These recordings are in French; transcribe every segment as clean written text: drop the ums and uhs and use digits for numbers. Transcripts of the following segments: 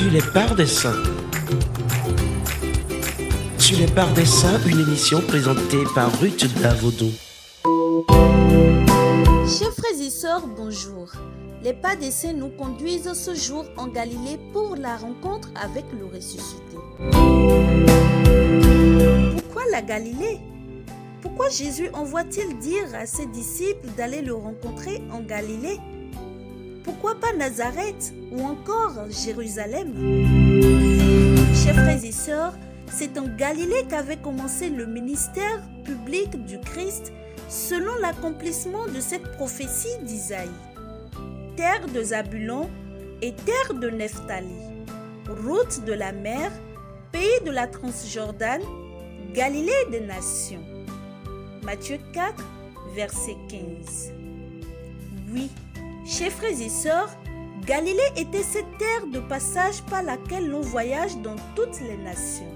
Sur les parts des saints. Sur les parts des saints, une émission présentée par Ruth Davodou. Chers frères et sœurs, bonjour. Les pas des saints nous conduisent ce jour en Galilée pour la rencontre avec le ressuscité. Pourquoi la Galilée? Pourquoi Jésus envoie-t-il dire à ses disciples d'aller le rencontrer en Galilée? Pourquoi pas Nazareth ou encore Jérusalem? Chers frères et sœurs, c'est en Galilée qu'avait commencé le ministère public du Christ selon l'accomplissement de cette prophétie d'Isaïe. Terre de Zabulon et terre de Nephtali, route de la mer, pays de la Transjordane, Galilée des nations. Matthieu 4, verset 15. Oui, chers frères et sœurs, Galilée était cette terre de passage par laquelle l'on voyage dans toutes les nations.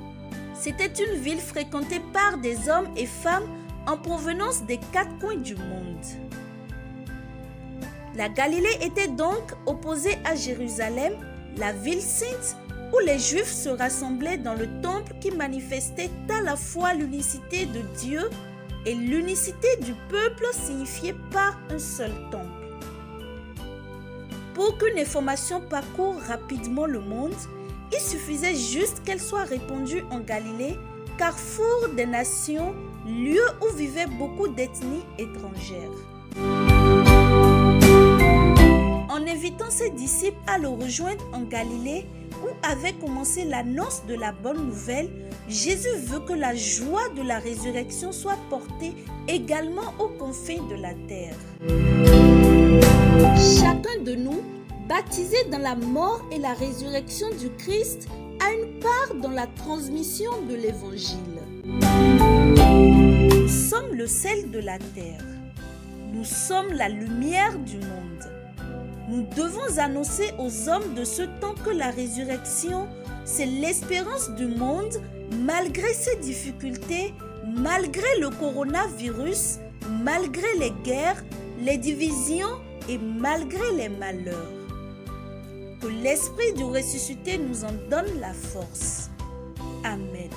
C'était une ville fréquentée par des hommes et femmes en provenance des quatre coins du monde. La Galilée était donc opposée à Jérusalem, la ville sainte, où les Juifs se rassemblaient dans le temple qui manifestait à la fois l'unicité de Dieu et l'unicité du peuple signifiée par un seul temple. Pour qu'une information parcourt rapidement le monde, il suffisait juste qu'elle soit répandue en Galilée, carrefour des nations, lieu où vivaient beaucoup d'ethnies étrangères. En invitant ses disciples à le rejoindre en Galilée, où avait commencé l'annonce de la bonne nouvelle, Jésus veut que la joie de la résurrection soit portée également aux confins de la terre. Chacun de nous, baptisé dans la mort et la résurrection du Christ, a une part dans la transmission de l'Évangile. Nous sommes le sel de la terre. Nous sommes la lumière du monde. Nous devons annoncer aux hommes de ce temps que la résurrection, c'est l'espérance du monde, malgré ses difficultés, malgré le coronavirus, malgré les guerres, les divisions et malgré les malheurs. Que l'Esprit du ressuscité nous en donne la force. Amen.